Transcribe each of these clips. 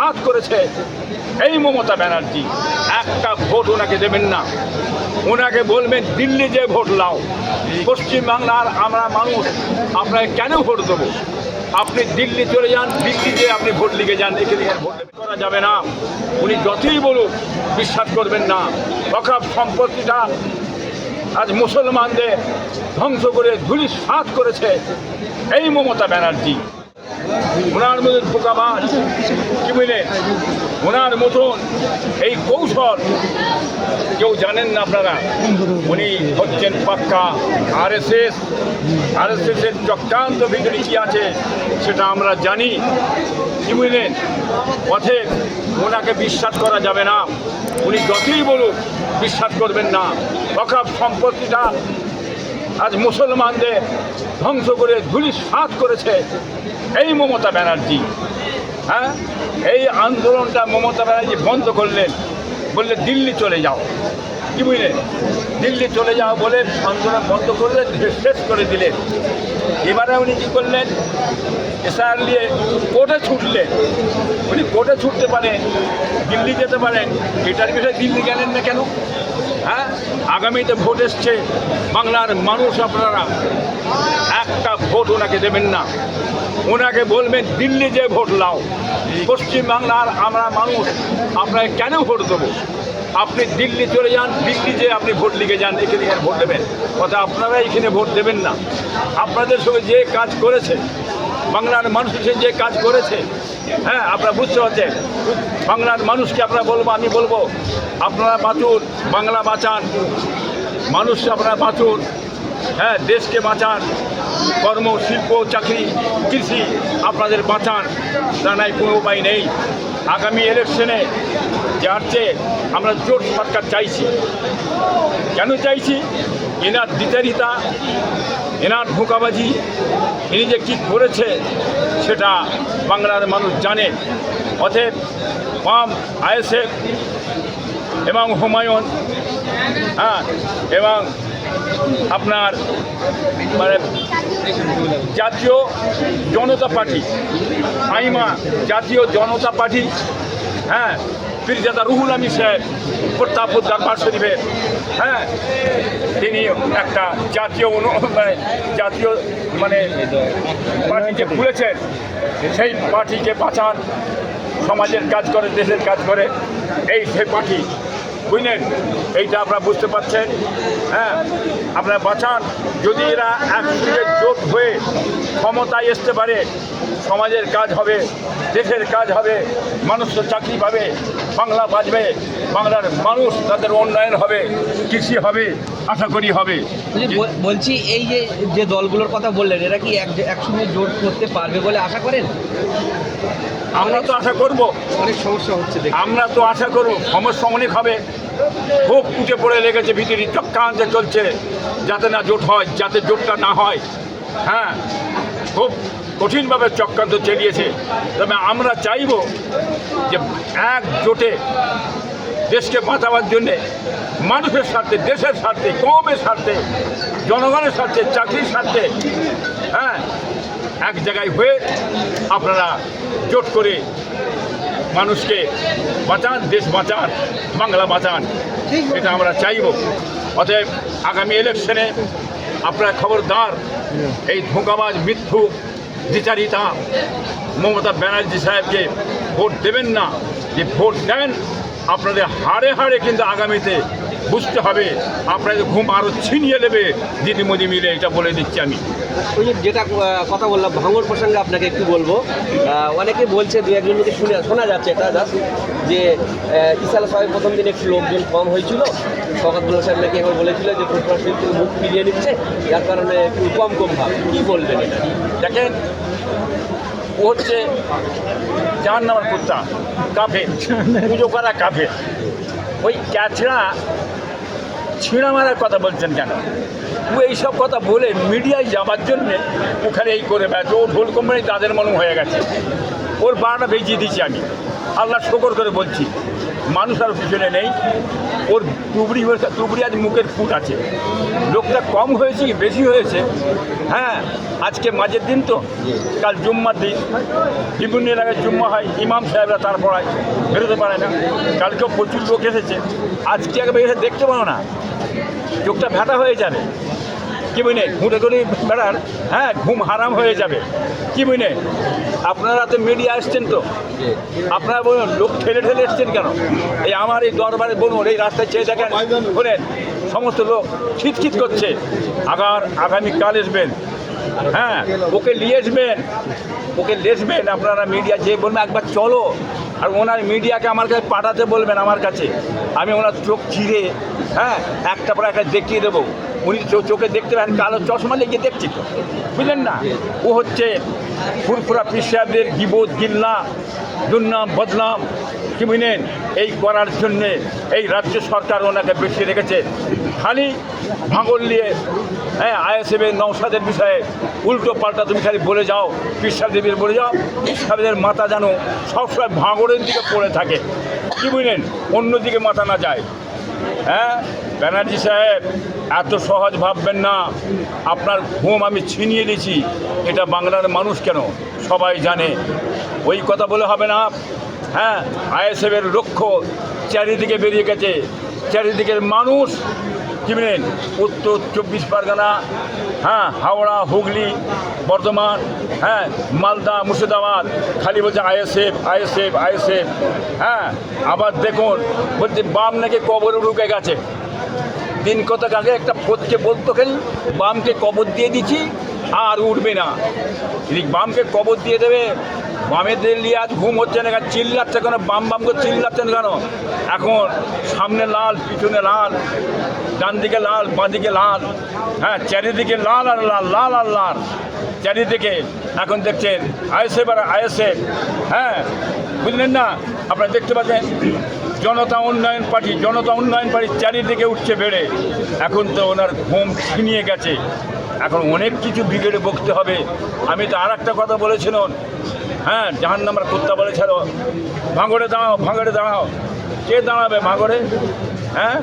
হাত করেছে এই মমতা ব্যানার্জি। একটা ভোট ওনাকে দেবেন না, ওনাকে বলবেন দিল্লি যে ভোট লাও। পশ্চিমবাংলার আমরা মানুষ আপনাকে কেন ভোট দেবো? আপনি দিল্লি চলে যান, দিল্লি যে আপনি ভোট লিখে যান, এখানে ভোট করা যাবে না। উনি যতই বলুক বিশ্বাস করবেন না। অকাপ সম্পত্তিটা আজ মুসলমানদের ধ্বংস করে ধূলিসাৎ করেছে এই মমতা ব্যানার্জি। ওনার মতন পোকাবাজ কি বুঝলেন, ওনার মতন এই কৌশল কেউ জানেন না আপনারা। উনি হচ্ছেন পাক্কা আরএসএস এর চক্রান্ত ভিতরে কি আছে সেটা আমরা জানি, কি বুঝলেন। অতএব ওনাকে বিশ্বাস করা যাবে না, উনি যতই বলুক বিশ্বাস করবেন না। অকাপ সম্পত্তিটা আজ মুসলমানদের ধ্বংস করে ধূলিসাৎ করেছে এই মমতা ব্যানার্জি। হ্যাঁ, এই আন্দোলনটা মমতা ব্যানার্জি বন্ধ করলেন, বললে দিল্লি চলে যাও, কি বুঝলেন, দিল্লি চলে যাও বলে আন্দোলন বন্ধ করলেন, শেষ করে দিলেন। এবারে উনি কী করলেন, এসআর নিয়ে কোর্টে ছুটলেন। উনি কোর্টে ছুটতে পারেন, দিল্লি যেতে পারেন, এটার বিষয়ে দিল্লি গেলেন না কেন? হ্যাঁ, আগামীতে ভোট এসছে, বাংলার মানুষ আপনারা একটা ভোট ওনাকে দেবেন না, ওনাকে বলবেন দিল্লি যে ভোট লাও। পশ্চিমবাংলার আমরা মানুষ আপনাকে কেন ভোট দেবো? আপনি দিল্লি চলে যান, দিল্লি যে আপনি ভোট লিখে যান, এখানে ভোট দেবেন। অর্থাৎ আপনারা এখানে ভোট দেবেন না। আপনাদের সঙ্গে যে কাজ করেছে, বাংলার মানুষের যে কাজ করেছে, হ্যাঁ আপনারা বুঝতে পারছেন। বাংলার মানুষকে আপনারা বলবো, আমি বলবো আপনারা বাঁচুন, বাংলা বাঁচান, মানুষ আপনারা বাঁচুন, হ্যাঁ দেশকে বাঁচান, কর্ম শিল্প চাকরি কৃষি আপনাদের বাঁচান, তা নাই কোনো উপায় নেই। আগামী ইলেকশনে যার চেয়ে আমরা জোট সরকার চাইছি। কেন চাইছি? এনার দ্বিচারিতা, এনার ধোঁকাবাজি, ইনি যে কী করেছে সেটা বাংলার মানুষ জানে। অতএব বাম আইএসএফ এবং হুমায়ুন, হ্যাঁ, এবং আপনার মানে জাতীয় জনতা পার্টি, আইমা জাতীয় জনতা পার্টি, হ্যাঁ, পীরজাদা রুহুল আমিন সাহেব প্রতাপপুর দরবার শরীফের, হ্যাঁ, তিনি একটা জাতীয় পার্টিকে খুলেছেন। সেই পার্টিকে বাঁচান, সমাজের কাজ করে, দেশের কাজ করে, এই সেই পার্টি, বুঝলেন। এইটা আপনারা বুঝতে পারছেন। হ্যাঁ, আপনারা বাঁচান। যদি এরা একসঙ্গে জোট হয়ে ক্ষমতায় আসতে পারে, সমাজের কাজ হবে, দেশের কাজ হবে, মানুষ চাকরি পাবে, বাংলা বাঁচবে, বাংলার মানুষ তাদের উন্নয়ন হবে, কৃষি হবে, আশা করি হবে। বলছি এই যে দলগুলোর কথা বললেন, এরা কি একসঙ্গে জোট করতে পারবে বলে আশা করেন? আমরা তো আশা করব, অনেক সমস্যা হচ্ছে, আমরা তো আশা করব। সমস্যা অনেক হবে, খুব উঠে পড়ে লেগেছে, ভিতরে চক্রান্ত চলছে যাতে না জোট হয়, যাতে জোটটা না হয়। হ্যাঁ, খুব কঠিনভাবে চক্রান্ত চালিয়েছে। তবে আমরা চাইব যে এক জোটে দেশকে বাঁচাবার জন্যে, মানুষের স্বার্থে, দেশের স্বার্থে, কমের স্বার্থে, জনগণের স্বার্থে, চাকরির স্বার্থে, হ্যাঁ, এক জায়গায় হয়ে আপনারা জোট করে মানুষকে বাঁচান, দেশ বাঁচান, বাংলা বাঁচান, এটা আমরা চাইব। অতএব আগামী ইলেকশনে আপনারা খবরদার এই ধোঁকাবাজ, মিথ্যু, দ্বিচারিতা মমতা ব্যানার্জি সাহেবকে ভোট দেবেন না। যে ভোট দেন, আপনাদের হাড়ে হাড়ে কিন্তু আগামীতে বুঝতে হবে, আপনাদের ঘুম আরও ছিনিয়ে নেবে দিদিমণি মিলে, এটা বলে দিচ্ছি আমি। ওই যেটা কথা বললাম ভাঙর প্রসঙ্গে আপনাকে একটু বলবো। অনেকে বলছে, দু একজনকে শোনা যাচ্ছে এটা যে ইসালা সাহেব প্রথম দিন একটু লোকজন কম হয়েছিল, শওকতুল্লাহ সাহেব নাকি এবার বলেছিল যে ফুটবল শিল্প মুখ ফিরিয়ে নিচ্ছে, যার কারণে একটু কম ভাব। কী বলবেন এটা? দেখেন, ও হচ্ছে যার নামের কুত্তা, কাফে পুজো করা কাফে। ওই ক্যাচড়া ছিঁড়া মারার কথা বলছেন কেন? ও এইসব কথা বলে মিডিয়ায় যাবার জন্যে ওখানে এই করে বেড়াচ্ছে। ও ঢোল কোম্পানি তাদের মনে হয়ে গেছে। ওর বারোটা বেজিয়ে দিচ্ছি আমি, আল্লাহ শকর করে বলছি। মানুষ আর পিছনে নেই, ওর তুবড়ি আজ মুখের ফুট আছে। লোকটা কম হয়েছে কি বেশি হয়েছে? হ্যাঁ, আজকে মাঝের দিন তো, কাল জুম্মার দিন, বিভিন্ন এলাকায় জুম্মা হয়, ইমাম সাহেবরা তার পড়ায়, বেরোতে পারে না। কালকেও প্রচুর লোক এসেছে, আজকে একবার এসে দেখতে পারো না, চোখটা ভ্যাটা হয়ে যাবে। কি বুঝলে ঘুরে ঘুরে বেড়ার, হ্যাঁ, ঘুম হারাম হয়ে যাবে। কি বুঝলে আপনারা তো মিডিয়া আসছেন, তো আপনারা বলুন লোক ঠেলে ঠেলে এসছেন কেন? এই আমার এই দরবারে বলুন, এই রাস্তায় চেয়ে দেখেন, বলেন সমস্ত লোক খিটখিট করছে। আগামীকাল আসবেন, হ্যাঁ, ওকে নিয়ে আসবেন আপনারা। মিডিয়া যে বলবেন একবার চলো, আর ওনার মিডিয়াকে আমার কাছে পাঠাতে বলবেন আমার কাছে, আমি ওনার চোখ চিরে, হ্যাঁ, একটা পর একটা দেখিয়ে দেবো। উনি চোখে দেখতে পারেন, কালো চশমা লেগে দেখছি তো, বুঝলেন না? ও হচ্ছে ফুরফুরা পীর সাহেবদের গিবত গিল্লা দুর্নাম বদনাম, কি বুঝলেন, এই করার জন্যে এই রাজ্য সরকার ওনাকে বেশি রেখেছে। খালি ভাঙল নিয়ে, হ্যাঁ, আইএসএফের নওশাদের বিষয়ে উল্টো পাল্টা তুমি খালি বলে যাও, পীর সাহেবদের বলে যাও। পীর সাহেবদের মাথা যেন সবসময় ভাঙড়ের দিকে পড়ে থাকে, কি বুঝলেন, অন্যদিকে মাথা না যায়। হ্যাঁ, ব্যানার্জি সাহেব এত সহজ ভাববেন না, আপনার ঘুম আমি ছিনিয়ে নিয়েছি, এটা বাংলার মানুষ কেন সবাই জানে। ওই কথা বলে হবে না। হ্যাঁ, আইএসএফের লক্ষ্য চারিদিকে বেরিয়ে গেছে, চারিদিকের মানুষ, কি বলেন, উত্তর 24 পরগনা, হ্যাঁ, হাওড়া, হুগলি, বর্ধমান, হ্যাঁ, মালদা, মুর্শিদাবাদ, খালি বলছে আইএসএফ আইএসএফ আইএসএফ। হ্যাঁ, আবার দেখুন বলছে বাম নাকি কবরে ঢুকে গেছে। দিন কতক আগে একটা ফোদকে বলতো খেল, বামকে কবর দিয়ে দিচ্ছি আর উঠবে না। যদি বামকে কবর দিয়ে দেবে, বামেদের নিয়ে আজ ঘুম হচ্ছে না, চিল্লাচ্ছে কেন? বাম করে চিল্লাচ্ছেন কেন? এখন সামনে লাল, পিছনে লাল, ডান দিকে লাল, বাঁ দিকে লাল, হ্যাঁ, চারিদিকে লাল আর লাল, লাল আর লাল চারিদিকে। এখন দেখছেন আইএসএফ আর আইএসএফ, হ্যাঁ, বুঝলেন না? আপনারা দেখতে পাচ্ছেন জনতা উন্নয়ন পার্টি চারিদিকে উঠছে বেড়ে। এখন তো ওনার ঘুম ছিনিয়ে গেছে, এখন অনেক কিছু ব্রিগেডে বকতে হবে। আমি তো আর একটা কথা বলেছিলাম, হ্যাঁ, জাহান্নামের কুত্তা বলেছিল ভাঙড়ে দাঁড়াও। কে দাঁড়াবে ভাঙড়ে? হ্যাঁ,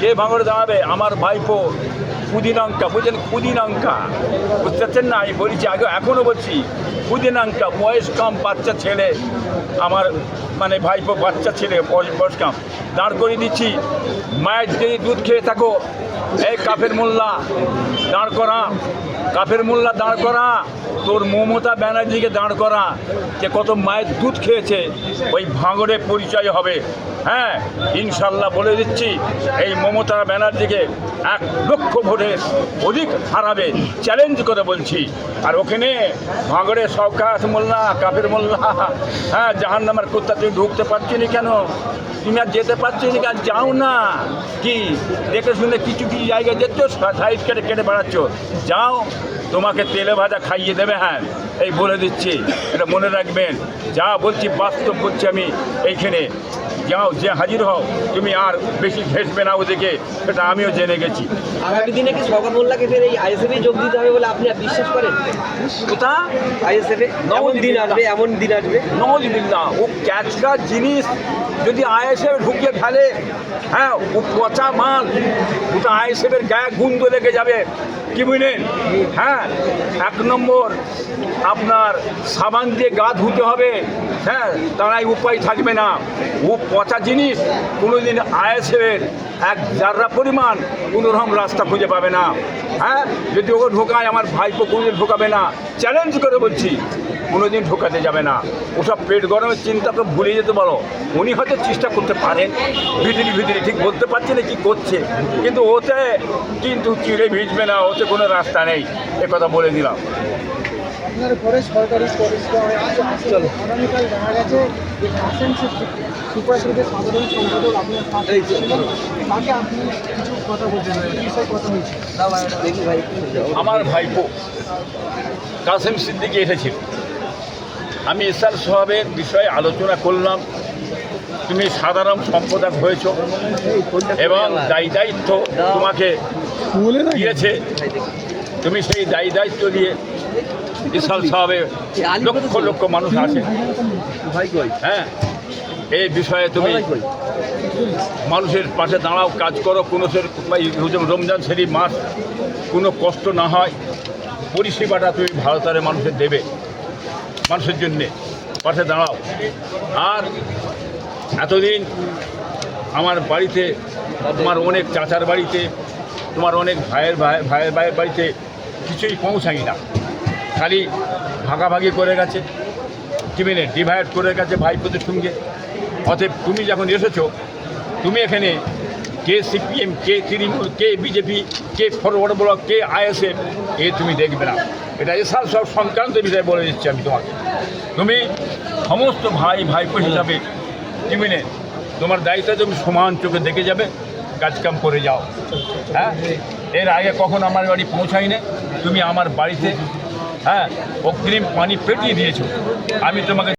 কে ভাঙড়ে দাঁড়াবে? আমার ভাইপো পুদিনাঙ্কা, বুঝলেন, পুদিনাঙ্কা, বুঝতে পারছেন না? আমি বলছি আগে, এখনও বলছি, পুদিনাঙ্কা, বয়স কম বাচ্চা ছেলে, আমার মানে ভাইপো বাচ্চা ছেলে, বয়স কম, দাঁড় করিয়ে দিচ্ছি। মায়ের যদি দুধ খেয়ে থাকো, এই কাফের মোল্লা দাঁড় করা, কাফের মোল্লা দাঁড় করা, তোর মমতা ব্যানার্জিকে দাঁড় করা, যে কত মায়ের দুধ খেয়েছে, ওই ভাঙড়ে পরিচয় হবে। হ্যাঁ, ইনশাল্লাহ বলে দিচ্ছি, এই মমতা ব্যানার্জিকে 1 লক্ষ ভোটে অধিক হারাবে, চ্যালেঞ্জ করে বলছি। আর ওখানে ভাঙড়ে শওকত মোল্লা, কাফের মোল্লা, হ্যাঁ, জাহান্নামের কুত্তা, তুই ঢুকতে পারছি না কেন? তুমি আর যেতে পারছি না কেন? যাও না, কি দেখে শুনে কিছু কিছু জায়গায় যেত, সাইড কেটে বেড়াচ্ছ, যাও, তোমাকে তেলে ভাজা খাইয়ে দেবে। হ্যাঁ, এই বলে দিচ্ছি, এটা মনে রাখবেন। যা বলছি বাস্তব বলছি আমি এইখানে। যাও, যে হাজির হও, তুমি আর বেশি ঘেসবে না ওদিকে, সেটা আমিও জেনে গেছি। আগামী দিনে কি শওকত মোল্লাকে ফের এই আইএসএফে যোগ দিতে হবে বলে আপনি বিশ্বাস করেন? কোথা আইএসএফে এমন দিন আসবে নওয়াজবিল্লাহ, ও ক্যাচকা জিনিস যদি আইএসএফ ঢুকিয়ে ফেলে, হ্যাঁ, ও পচা মাল, ওটা আইএসএফের গায়ে গুন্দ লেগে যাবে, কি বুঝলেন? হ্যাঁ, 1 নম্বর আপনার সাবান দিয়ে গা ধুতে হবে, হ্যাঁ, তারাই উপায় থাকবে না। ও পচা জিনিস, কোনোদিন আইএসএফের 1 জাররা পরিমাণ কোনোরকম রাস্তা খুঁজে পাবে না। হ্যাঁ, যদি ওকে ঢোকায়, আমার ভাইপো কোনোদিন ঢোকাবে না, চ্যালেঞ্জ করে বলছি, কোনোদিন ঢোকাতে যাবে না। ওসব পেট গরমের চিন্তা তো ভুলে যেতে পারো। উনি হয়তো চেষ্টা করতে পারেন ভিতরে, ঠিক বলতে পারছি না কি করছে, কিন্তু ওতে কিন্তু চিড়ে ভিজবে না, ওতে কোনো রাস্তা নেই, এ কথা বলে দিলাম। আপনার ঘরে সরকারি আগামীকাল দেখা গেছে যে কাসেম সুপার লিগের সাধারণ সম্পাদক আপনার পাশে ছিলেন, তাকে আপনি কিছু কথা বলছেন, এই বিষয়ে কথা হয়েছে। দেখি ভাই, আমার ভাইপো কাসেম সিদ্দিকী এসেছিল, আমি ইসলাম সাহেবের বিষয়ে আলোচনা করলাম। তুমি সাধারণ সম্পাদক হয়েছ এবং দায়িত্ব তোমাকে দিয়েছে, তুমি সেই দায়িত্ব দিয়ে ইসাল সাহেবে লক্ষ লক্ষ মানুষ আসে। ভাই কই হ্যাঁ, এই বিষয়ে তুমি মানুষের পাশে দাঁড়াও, কাজ করো, কোনো রমজান শরীফ মাস কোনো কষ্ট না হয়, পরিষেবাটা তুমি ভারতের মানুষের দেবে, মানুষের জন্যে পাশে দাঁড়াও। আর এতদিন আমার বাড়িতে, তোমার অনেক চাচার বাড়িতে, তোমার অনেক ভাইয়ের বাড়িতে কিছুই পৌঁছাই না, খালি ভাগাভাগি করে গেছে, টিমেনে ডিভাইড করে গেছে ভাইপোদের সঙ্গে। অতএব তুমি যখন এসেছো, তুমি এখানে কে সিপিএম, কে তৃণমূল, কে বিজেপি, কে ফরওয়ার্ড ব্লক, কে আইএসএফ, এ তুমি দেখবে না। এটা এসব সব সংক্রান্ত বিষয়ে বলে দিচ্ছি আমি তোমাকে। তুমি সমস্ত ভাইপো হিসাবে টিমেনে তোমার দায়িত্ব তুমি সমান চোখে দেখে যাবে, কাজকাম করে যাও। হ্যাঁ, এর আগে কখন আমার বাড়ি পৌঁছাই না, তুমি আমার বাড়িতে অগ্রিম পানি পেটিয়ে দিয়েছো। আমি তোমাকে